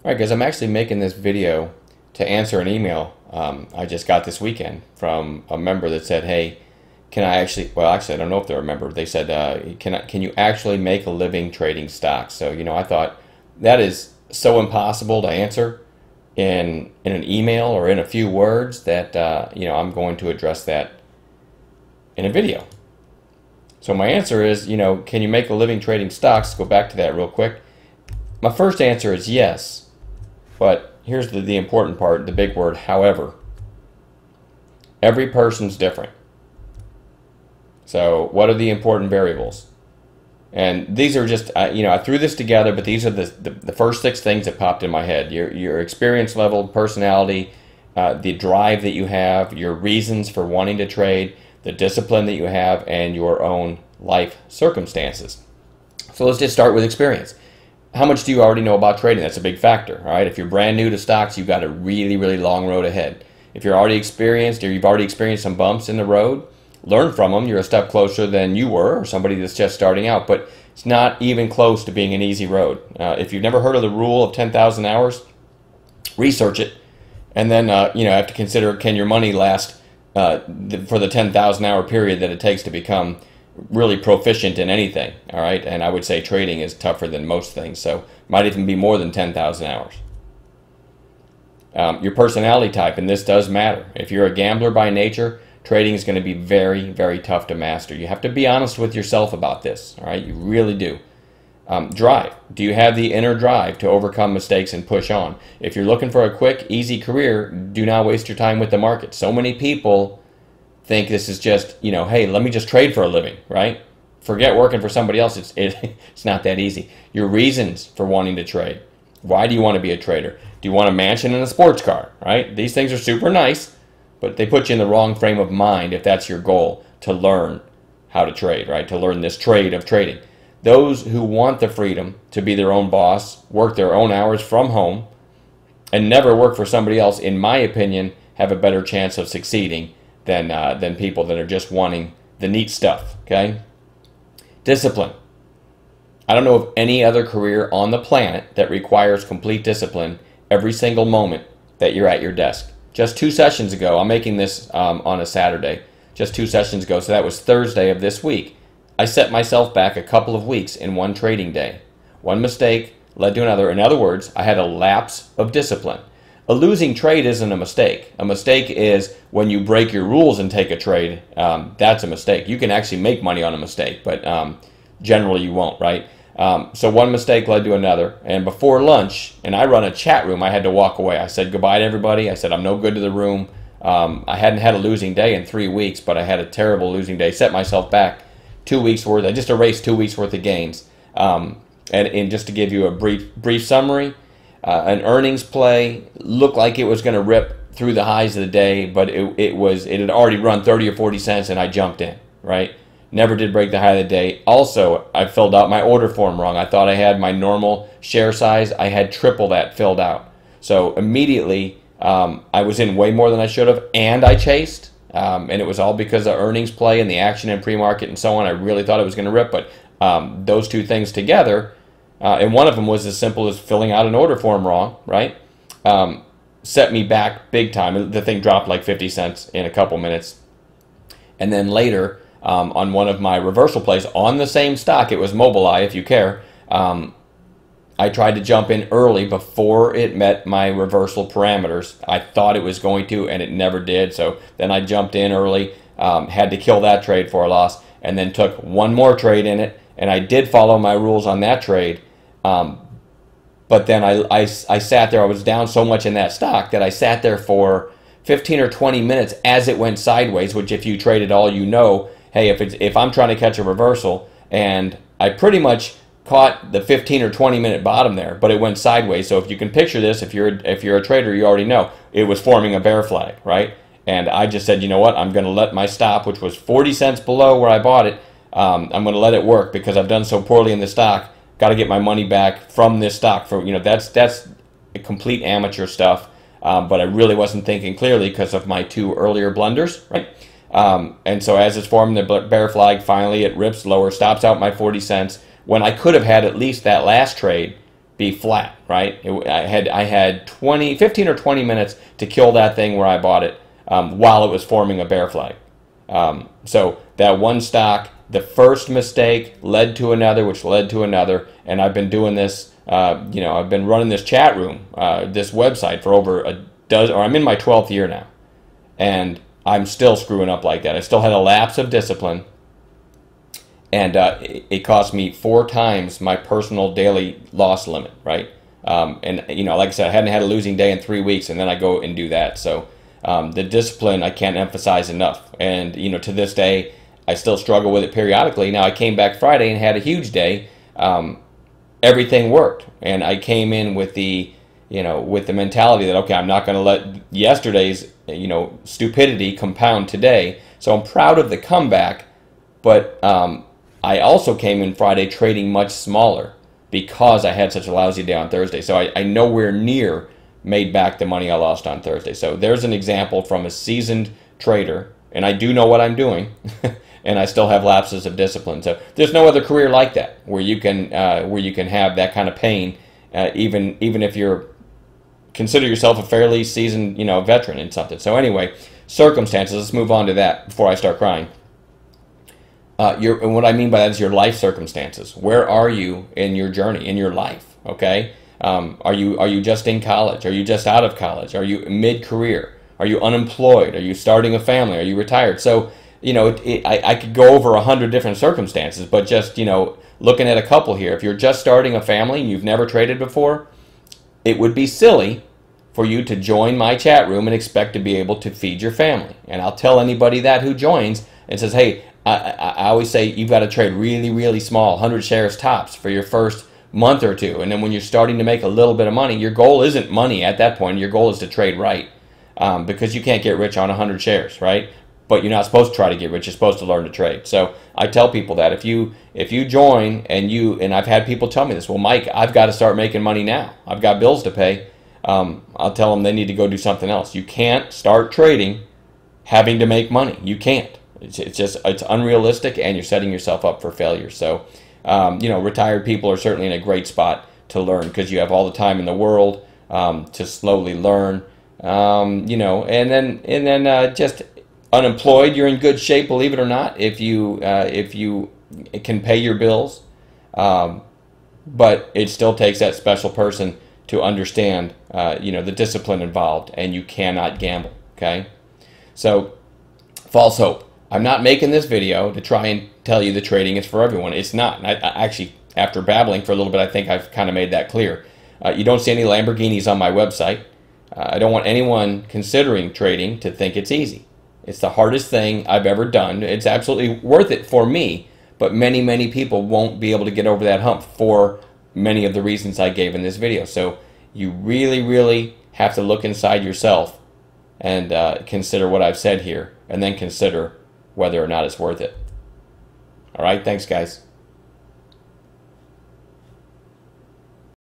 All right, guys, I'm actually making this video to answer an email I just got this weekend from a member that said, hey, can I actually, well, actually, I don't know if they're a member. They said, can you actually make a living trading stocks? So, I thought that is so impossible to answer in an email or in a few words that, I'm going to address that in a video. So my answer is, can you make a living trading stocks? Go back to that real quick. My first answer is yes. But here's the important part, the big word, however. Every person's different. So what are the important variables? And these are just, I threw this together, but these are the first 6 things that popped in my head. Your experience level, personality, the drive that you have, your reasons for wanting to trade, the discipline that you have, and your own life circumstances. So let's just start with experience. How much do you already know about trading? That's a big factor, all right? If you're brand new to stocks, you've got a really, really long road ahead. If you're already experienced or you've already experienced some bumps in the road, learn from them. You're a step closer than you were, or somebody that's just starting out, but it's not even close to being an easy road. If you've never heard of the rule of 10,000 hours, research it, and then have to consider, can your money last for the 10,000 hour period that it takes to become really proficient in anything, all right? And I would say trading is tougher than most things, so might even be more than 10,000 hours. Your personality type, and this does matter. If you're a gambler by nature, trading is going to be very, very tough to master. You have to be honest with yourself about this, all right? You really do. Drive. Do you have the inner drive to overcome mistakes and push on? If you're looking for a quick, easy career, do not waste your time with the market. So many people think this is just, hey, let me just trade for a living, right? Forget working for somebody else. It's not that easy. Your reasons for wanting to trade. Why do you want to be a trader? Do you want a mansion and a sports car, right? These things are super nice, but they put you in the wrong frame of mind if that's your goal, to learn how to trade, right? To learn this trade of trading. Those who want the freedom to be their own boss, work their own hours from home, and never work for somebody else, in my opinion, have a better chance of succeeding than people that are just wanting the neat stuff, okay? Discipline. I don't know of any other career on the planet that requires complete discipline every single moment that you're at your desk. Just 2 sessions ago, I'm making this on a Saturday, just 2 sessions ago, so that was Thursday of this week, I set myself back a couple of weeks in one trading day. One mistake led to another. In other words, I had a lapse of discipline. A losing trade isn't a mistake. A mistake is when you break your rules and take a trade. That's a mistake. You can actually make money on a mistake, but generally you won't, right? So one mistake led to another. And before lunch, and I run a chat room, I had to walk away. I said goodbye to everybody. I said I'm no good to the room. I hadn't had a losing day in 3 weeks, but I had a terrible losing day. Set myself back 2 weeks worth. I just erased 2 weeks worth of gains. And just to give you a brief summary, an earnings play looked like it was going to rip through the highs of the day, but it had already run 30 or 40 cents, and I jumped in, right? Never did break the high of the day. Also, I filled out my order form wrong. I thought I had my normal share size. I had triple that filled out. So immediately, I was in way more than I should have, and I chased. And it was all because of earnings play and the action in pre-market and so on. I really thought it was going to rip, but those two things together, and one of them was as simple as filling out an order form wrong, right? Set me back big time. The thing dropped like 50 cents in a couple minutes. And then later, on one of my reversal plays on the same stock, it was Mobileye, if you care, I tried to jump in early before it met my reversal parameters. I thought it was going to, and it never did. So then I jumped in early, had to kill that trade for a loss, and then took one more trade in it. And I did follow my rules on that trade. But then I sat there. I was down so much in that stock that I sat there for 15 or 20 minutes as it went sideways, which if you trade at all, hey, if I'm trying to catch a reversal, and I pretty much caught the 15 or 20 minute bottom there, but it went sideways. So if you can picture this, if you're a trader, you already know it was forming a bear flag, right? And I just said, you know what, I'm going to let my stop, which was 40 cents below where I bought it, I'm going to let it work because I've done so poorly in the stock. Got to get my money back from this stock. For that's complete amateur stuff. But I really wasn't thinking clearly because of my 2 earlier blunders, right? And so as it's forming the bear flag, finally it rips lower, stops out my 40 cents. When I could have had at least that last trade be flat, right? I had 15 or 20 minutes to kill that thing where I bought it while it was forming a bear flag. So that one stock, the first mistake led to another, which led to another, and I've been doing this, I've been running this chat room, this website for over a dozen, or I'm in my 12th year now, and I'm still screwing up like that. I still had a lapse of discipline, and it cost me 4 times my personal daily loss limit, right? And like I said, I hadn't had a losing day in 3 weeks, and then I go and do that. So the discipline I can't emphasize enough, and to this day I still struggle with it periodically. Now I came back Friday and had a huge day. Everything worked, and I came in with the mentality that, okay, I'm not going to let yesterday's stupidity compound today. So I'm proud of the comeback, but I also came in Friday trading much smaller because I had such a lousy day on Thursday. So I nowhere near made back the money I lost on Thursday. So there's an example from a seasoned trader, and I do know what I'm doing, and I still have lapses of discipline. So there's no other career like that where you can have that kind of pain, even if you're consider yourself a fairly seasoned veteran in something. So anyway, circumstances. Let's move on to that before I start crying. And what I mean by that is your life circumstances. Where are you in your journey, in your life? Okay, are you just in college? Are you just out of college? Are you mid-career? Are you unemployed? Are you starting a family? Are you retired? So I could go over 100 different circumstances, but just looking at a couple here. If you're just starting a family and you've never traded before, it would be silly for you to join my chat room and expect to be able to feed your family. And I'll tell anybody that who joins and says, hey, I always say you've got to trade really, really small, 100 shares tops for your first month or two. And then when you're starting to make a little bit of money, your goal isn't money at that point. Your goal is to trade right, because you can't get rich on 100 shares, right? But you're not supposed to try to get rich. You're supposed to learn to trade. So I tell people that if you join and I've had people tell me this, well, Mike, I've got to start making money now. I've got bills to pay. I'll tell them they need to go do something else. You can't start trading having to make money. You can't. It's unrealistic, and you're setting yourself up for failure. So, retired people are certainly in a great spot to learn because you have all the time in the world to slowly learn. And then just unemployed, you're in good shape, believe it or not, if you can pay your bills. But it still takes that special person to understand, the discipline involved, and you cannot gamble. Okay, so false hope. I'm not making this video to try and tell you the trading is for everyone. It's not. And I actually, after babbling for a little bit, I think I've kind of made that clear. You don't see any Lamborghinis on my website. I don't want anyone considering trading to think it's easy. It's the hardest thing I've ever done. It's absolutely worth it for me, but many, many people won't be able to get over that hump for many of the reasons I gave in this video. So you really, really have to look inside yourself and consider what I've said here, and then consider whether or not it's worth it. All right, thanks, guys.